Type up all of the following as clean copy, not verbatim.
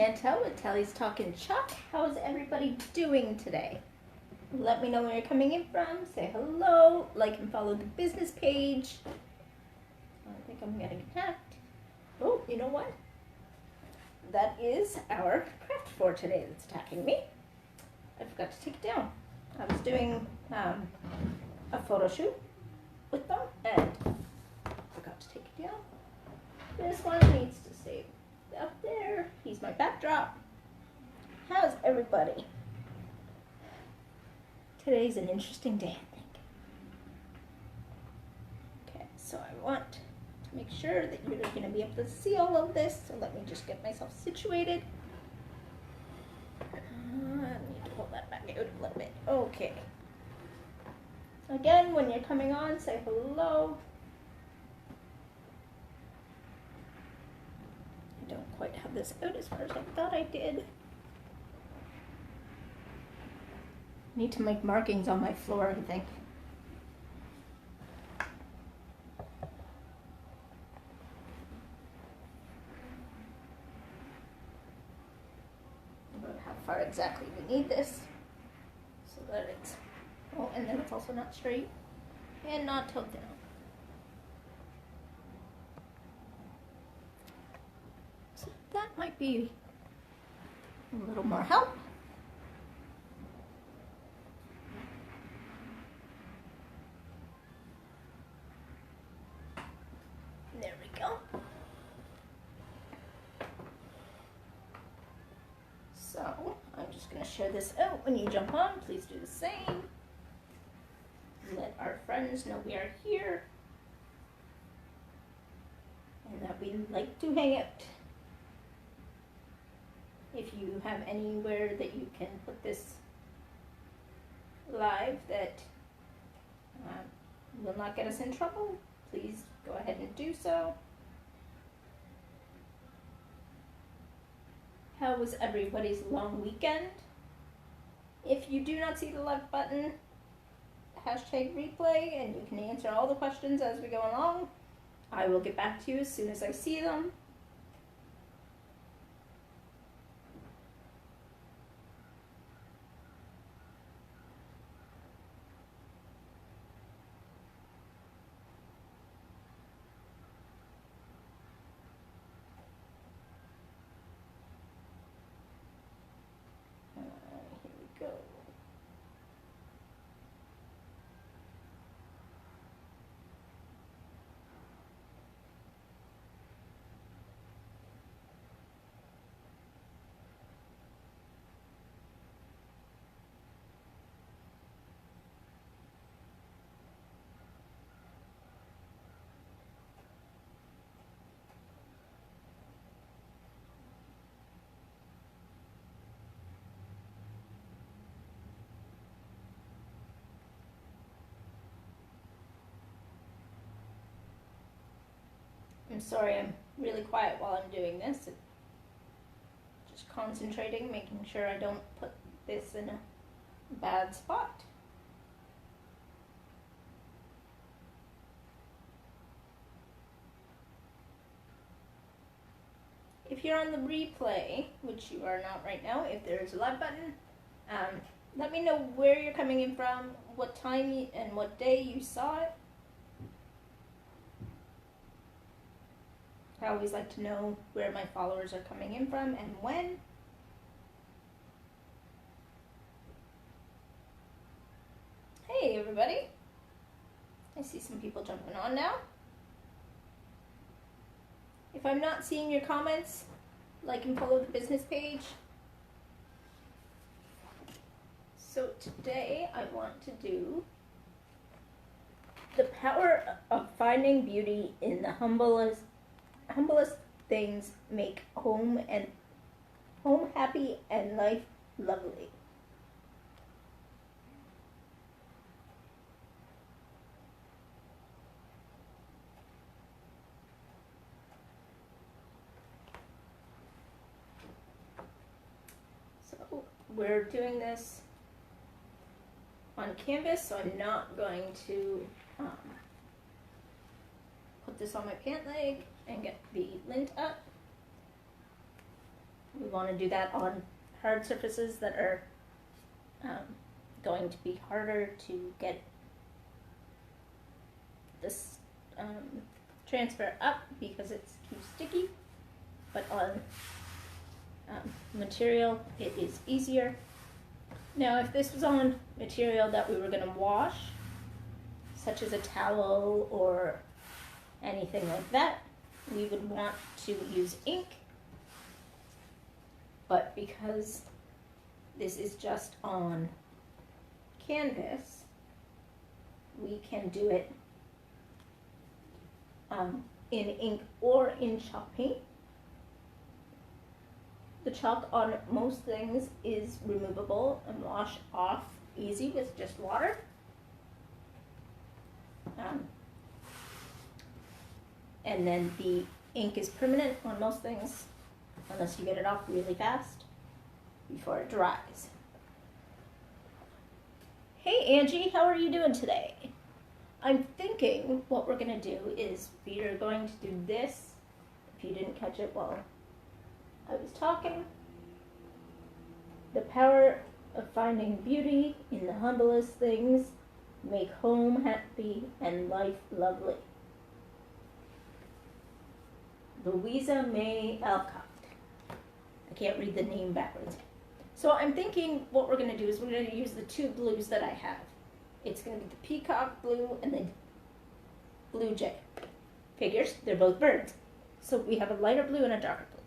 Chantel with Tally's Talking Shop. How's everybody doing today? Let me know where you're coming in from. Say hello, like and follow the business page. I think I'm gonna connect. Oh, you know what? That is our craft for today that's attacking me. I forgot to take it down. I was doing a photo shoot with them and forgot to take it down. This one needs to stay up there. He's my backdrop. How's everybody? Today's an interesting day, I think. Okay, so I want to make sure that you're going to be able to see all of this. So let me just get myself situated. I need to pull that back out a little bit. Okay. Again, when you're coming on, say hello. I don't quite have this out as far as I thought I did. Need to make markings on my floor, I think. About how far exactly we need this so that it's, oh, and then it's also not straight and not tilted down. So that might be a little more help. There we go. So I'm just going to share this out. When you jump on, please do the same. Let our friends know we are here and that we like to hang out. If you have anywhere that you can put this live that will not get us in trouble, please go ahead and do so. How was everybody's long weekend? If you do not see the like button, hashtag replay, and you can answer all the questions as we go along. I will get back to you as soon as I see them. Here we go. I'm sorry, I'm really quiet while I'm doing this. Just concentrating, making sure I don't put this in a bad spot. If you're on the replay, which you are not right now, if there's a live button, let me know where you're coming in from, what time and what day you saw it. I always like to know where my followers are coming in from and when. Hey everybody. I see some people jumping on now. If I'm not seeing your comments, like and follow the business page. So today I want to do the power of finding beauty in the humblest things make home happy and life lovely. So we're doing this on canvas, so I'm not going to put this on my pant leg and get the lint up. We want to do that on hard surfaces that are going to be harder to get this transfer up because it's too sticky, but on material it is easier. Now if this was on material that we were going to wash, such as a towel or anything like that, we would want to use ink, but because this is just on canvas, we can do it in ink or in chalk paint. The chalk on most things is removable and wash off easy with just water. And then the ink is permanent on most things, unless you get it off really fast before it dries. Hey Angie, how are you doing today? I'm thinking what we're going to do is we are going to do this, if you didn't catch it while I was talking. The power of finding beauty in the humblest things, make home happy and life lovely. Louisa May Alcott. I can't read the name backwards. So I'm thinking what we're going to do is we're going to use the two blues that I have. It's going to be the peacock blue and the blue jay. Figures, they're both birds. So we have a lighter blue and a darker blue.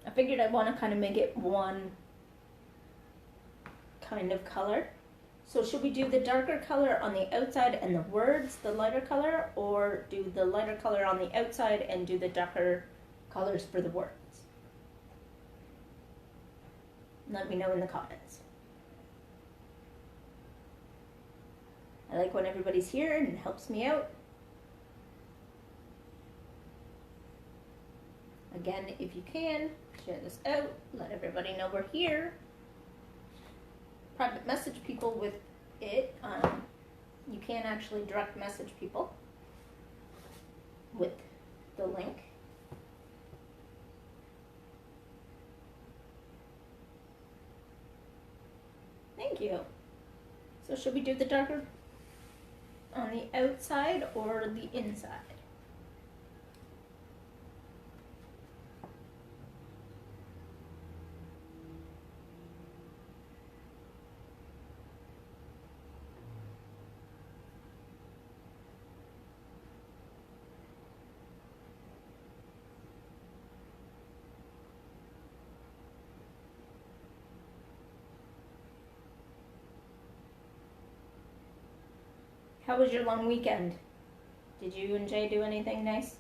I figured I want to kind of make it one kind of color. So should we do the darker color on the outside and the words the lighter color, or do the lighter color on the outside and do the darker colors for the words? Let me know in the comments. I like when everybody's here and it helps me out. Again, if you can, share this out, let everybody know we're here. Private message people with it. You can actually direct message people with the link. Thank you. So should we do the darker on the outside or the inside? How was your long weekend? Did you and Jay do anything nice?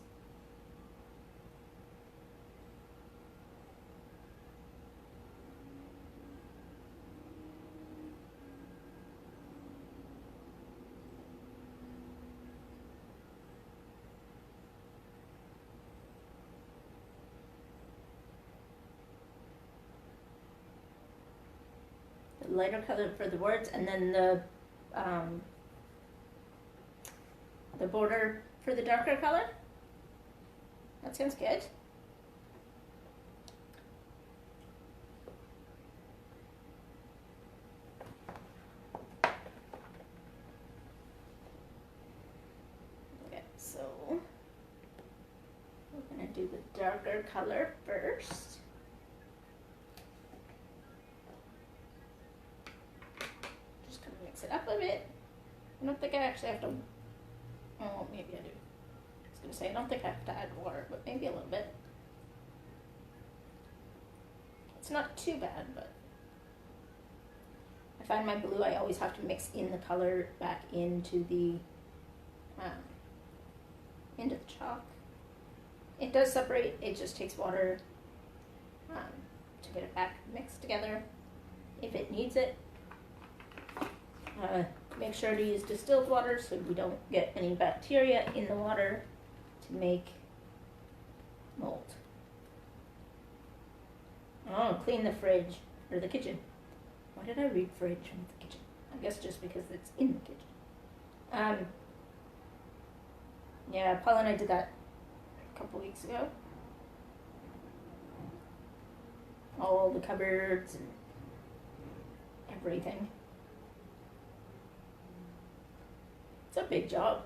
The lighter color for the words, and then the border for the darker color? That sounds good. Okay, so we're going to do the darker color first. Just going to mix it up a bit. I don't think I actually have to. Oh, maybe I do. I was going to say, I don't think I have to add water, but maybe a little bit. It's not too bad, but I find my blue, I always have to mix in the color back into the chalk. It does separate, it just takes water to get it back mixed together if it needs it. Make sure to use distilled water so we don't get any bacteria in the water to make mold. Oh, clean the fridge, or the kitchen. Why did I read fridge from the kitchen? I guess just because it's in the kitchen. Yeah, Paula and I did that a couple weeks ago. all the cupboards and everything. It's a big job.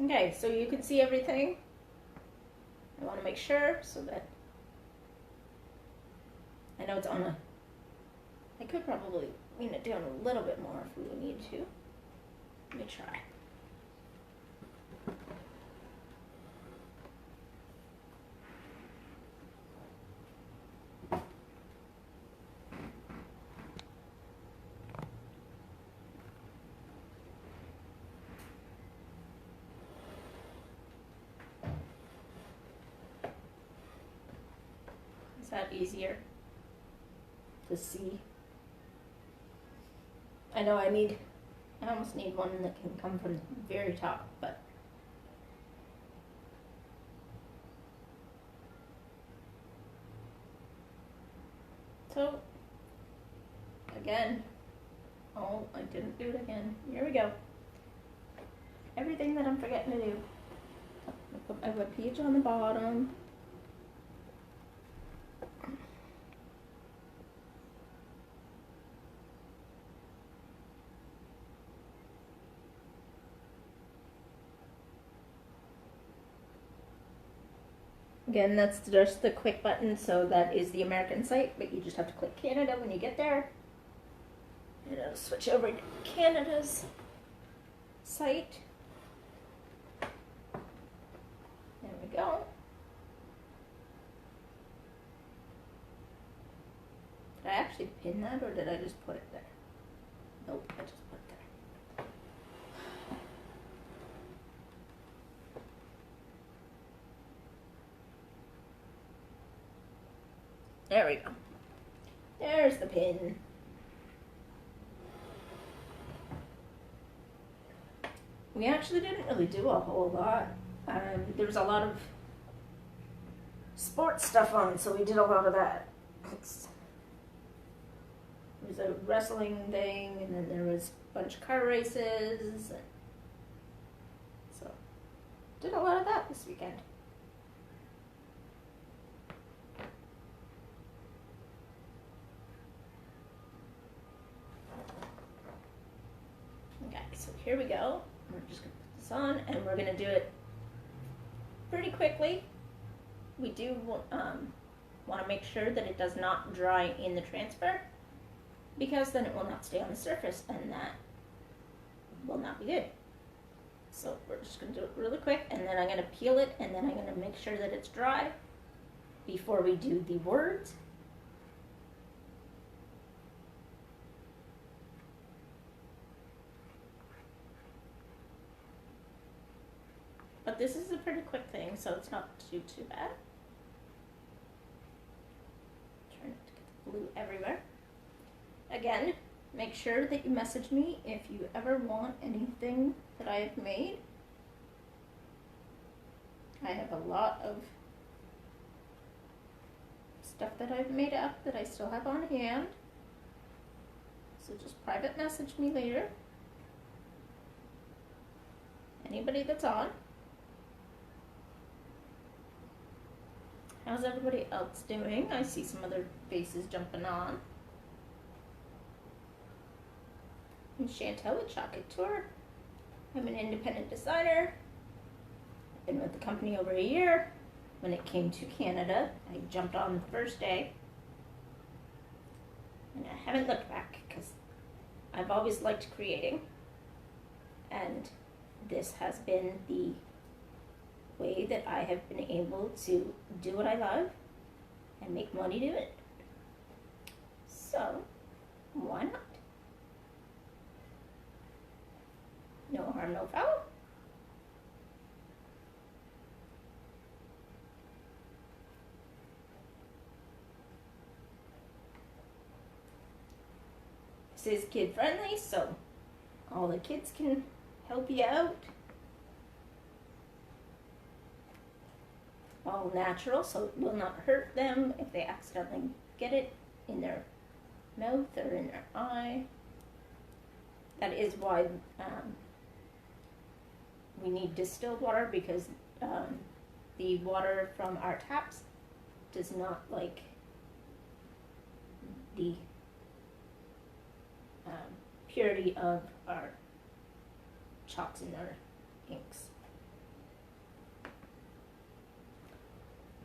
Okay, so you can see everything. I want to make sure so that I know it's on a. I could probably lean it down a little bit more if we need to. Let me try. Is that easier to see? I know I almost need one that can come from the very top, but so again, oh, I didn't do it again. Here we go. Everything that I'm forgetting to do. I put my web page on the bottom. Again, that's just the quick button, so that is the American site, but you just have to click Canada when you get there. And it'll switch over to Canada's site. There we go. Did I actually pin that, or did I just put it there? Nope, I just put it there. There we go. There's the pin. We actually didn't really do a whole lot. There was a lot of sports stuff on, so we did a lot of that. There was a wrestling thing, and then there was a bunch of car races. So, did a lot of that this weekend. Okay, so here we go. We're just going to put this on, and we're going to do it pretty quickly. We do want to make sure that it does not dry in the transfer, because then it will not stay on the surface, and that will not be good. So we're just going to do it really quick, and then I'm going to peel it, and then I'm going to make sure that it's dry before we do the words. But this is a pretty quick thing, so it's not too bad. Try not to get the glue everywhere. Again, make sure that you message me if you ever want anything that I have made. I have a lot of stuff that I've made up that I still have on hand. So just private message me later. Anybody that's on. How's everybody else doing? I see some other faces jumping on. I'm Chantel with Chalk Couture. I'm an independent designer. I've been with the company over a year. When it came to Canada, I jumped on the first day. And I haven't looked back because I've always liked creating. And this has been the way that I have been able to do what I love and make money doing it. So, why not? No harm, no foul. This is kid friendly, so all the kids can help you out. All natural, so it will not hurt them if they accidentally get it in their mouth or in their eye. That is why we need distilled water because the water from our taps does not like the purity of our chalks and our inks.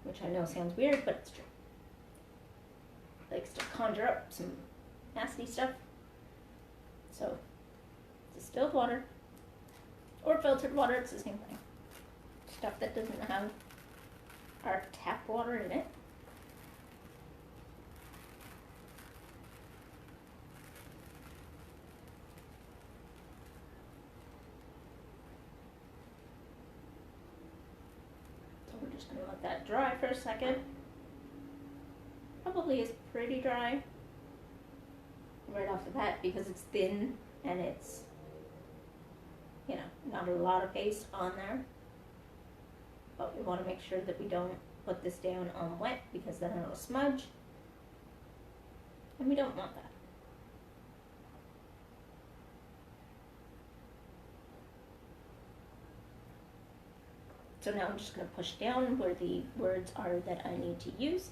Which I know sounds weird, but it's true. Likes to conjure up some nasty stuff. So, distilled water or filtered water, it's the same thing. Stuff that doesn't have our tap water in it. So we're just going to let that dry for a second. Probably is pretty dry right off the bat because it's thin and it's, you know, not a lot of paste on there. But we want to make sure that we don't put this down on wet because then it'll smudge. And we don't want that. So now I'm just going to push down where the words are that I need to use.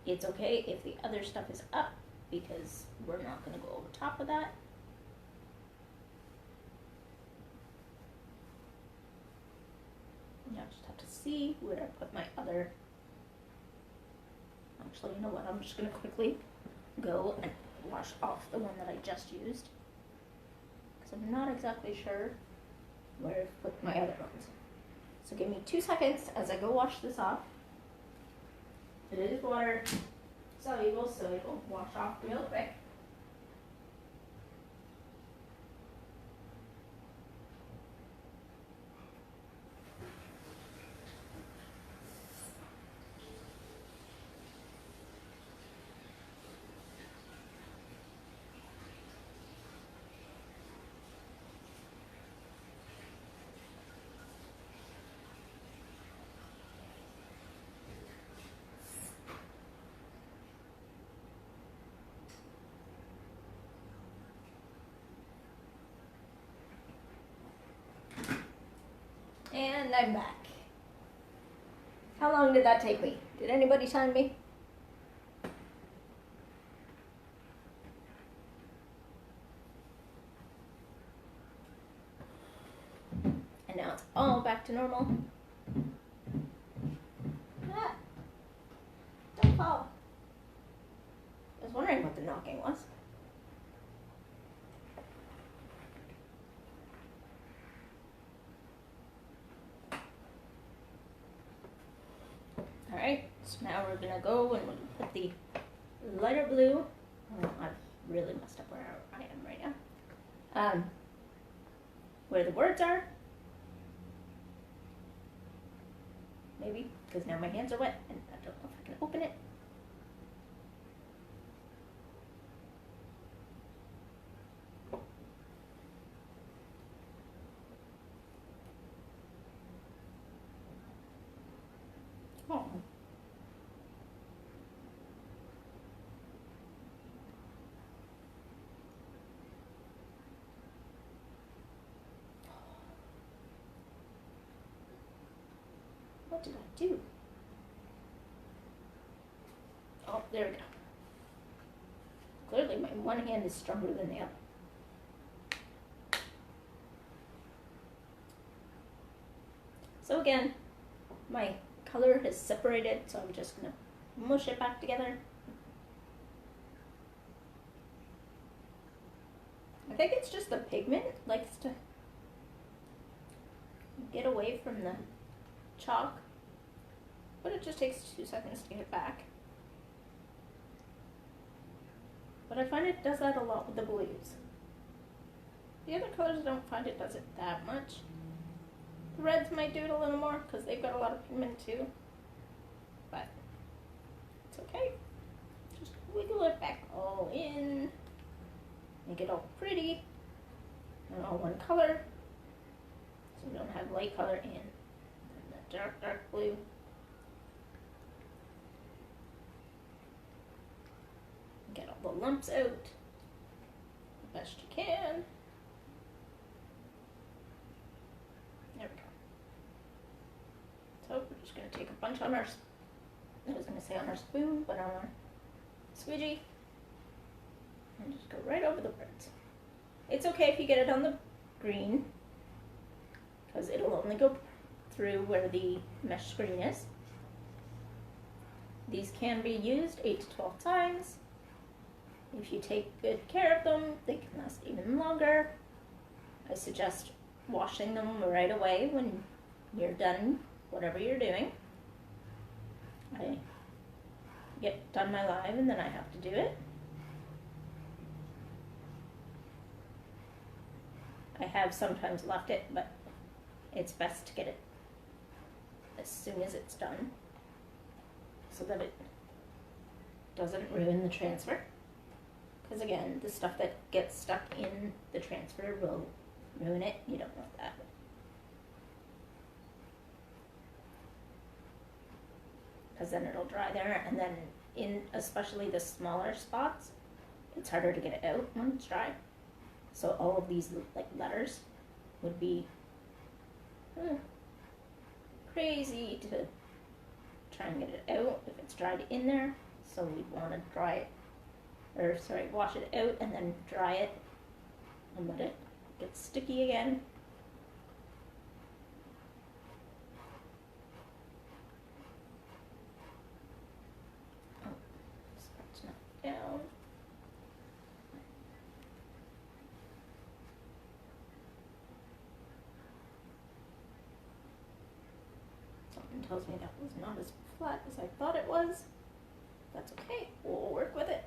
It's okay if the other stuff is up because we're not going to go over top of that. Now I just have to see where I put my other. Actually, you know what? I'm just going to quickly go and wash off the one that I just used because I'm not exactly sure where I've put my other ones. So give me 2 seconds as I go wash this off. It is water soluble, so it will wash off real quick. And I'm back. How long did that take me? Did anybody time me? And now it's all back to normal. Ah, don't fall. I was wondering what the knocking was. Alright, so now we're gonna go and we'll put the lighter blue. Oh, I've really messed up where I am right now. Where the words are. Maybe, because now my hands are wet and I don't know if I can open it. Oh. What did I do? Oh, there we go. Clearly my one hand is stronger than the other. So again, my color has separated, so I'm just going to mush it back together. I think it's just the pigment likes to get away from the chalk, but it just takes 2 seconds to get it back. But I find it does that a lot with the blues. The other colors I don't find it does it that much. The reds might do it a little more because they've got a lot of pigment too. But it's okay. Just wiggle it back all in. Make it all pretty. And all one color. So we don't have light color and the dark blue. Get all the lumps out the best you can. There we go. just going to take a bunch on our, I was going to say on our spoon, but on our squeegee. And just go right over the words. It's okay if you get it on the green, because it'll only go through where the mesh screen is. These can be used 8 to 12 times. If you take good care of them, they can last even longer. I suggest washing them right away when you're done whatever you're doing. I get done my live and then I have to do it. I have sometimes left it, but it's best to get it as soon as it's done so that it doesn't ruin the transfer. Because again, the stuff that gets stuck in the transfer will ruin it. You don't want that. Because then it'll dry there, and then in especially the smaller spots, it's harder to get it out when it's dry. So all of these like letters would be crazy to try and get it out if it's dried in there. So we'd want to wash it out and then dry it and let it get sticky again. Oh, this part's not down. Something tells me that was not as flat as I thought it was. That's okay, we'll work with it.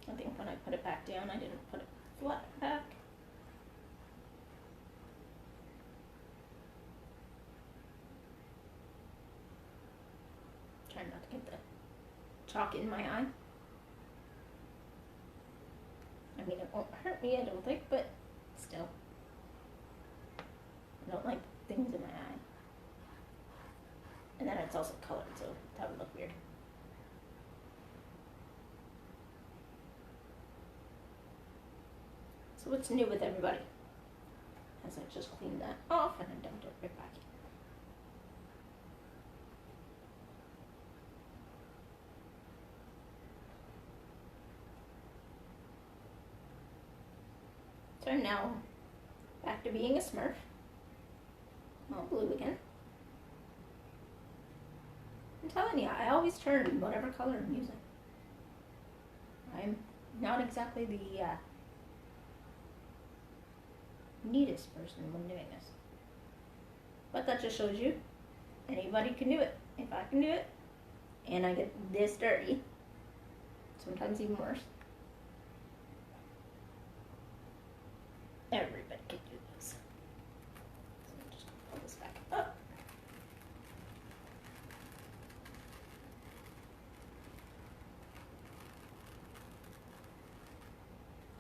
I think when I put it back down, I didn't put it flat back. Trying not to get the chalk in my eye. I mean, it won't hurt me, I don't think, but still. I don't like things in my eye. And then it's also colored, so that would look weird. So what's new with everybody? As I just cleaned that off and I dumped it right back in. So I'm now back to being a Smurf. All blue again. I'm telling you, I always turn whatever color I'm using. I'm not exactly the neatest person when doing this. But that just shows you anybody can do it. If I can do it, and I get this dirty, sometimes even worse, everybody can do this. So I'm just gonna pull this back up.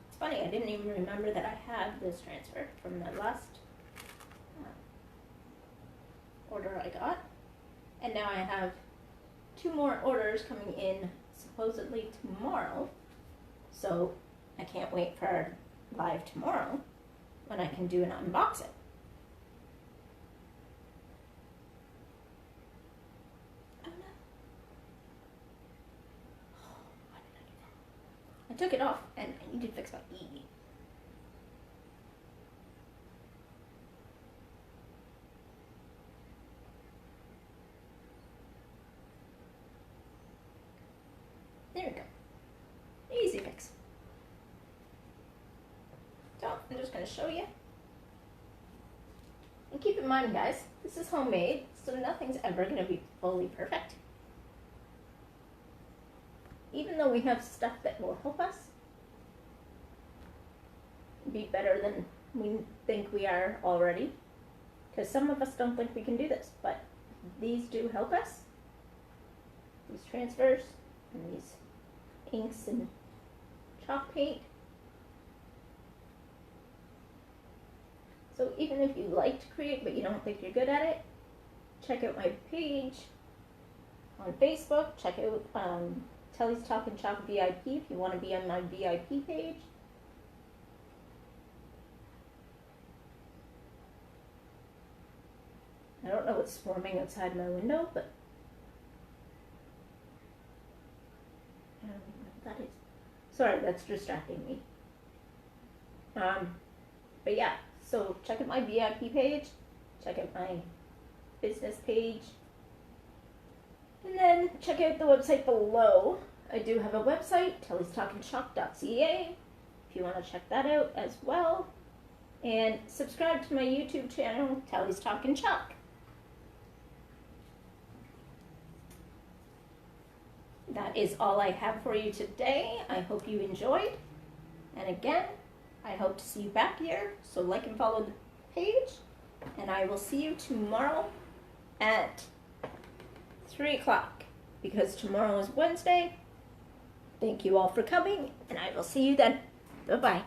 It's funny, I didn't even remember that I had this transfer from the last order I got. And now I have 2 more orders coming in supposedly tomorrow. So I can't wait for our live tomorrow when I can do an unboxing. Oh no. Oh, why did I do that? I took it off and I need to fix my E. There we go. Easy fix. So I'm just going to show you. And keep in mind, guys, this is homemade, so nothing's ever going to be fully perfect. Even though we have stuff that will help us be better than we think we are already, because some of us don't think we can do this, but these do help us. These transfers and these inks and chalk paint. So even if you like to create but you don't think you're good at it, check out my page on Facebook. Check out Telly's Talkin' Chalk VIP if you want to be on my VIP page. I don't know what's swarming outside my window, but I don't know what that is. Sorry, that's distracting me. But yeah, so check out my VIP page, check out my business page, and then check out the website below. I do have a website, tellystalkingchalk.ca, if you want to check that out as well. And subscribe to my YouTube channel, Tally's Talking Chalk. That is all I have for you today. I hope you enjoyed. And again, I hope to see you back here. So like and follow the page. And I will see you tomorrow at 3 o'clock. Because tomorrow is Wednesday. Thank you all for coming. And I will see you then. Bye-bye.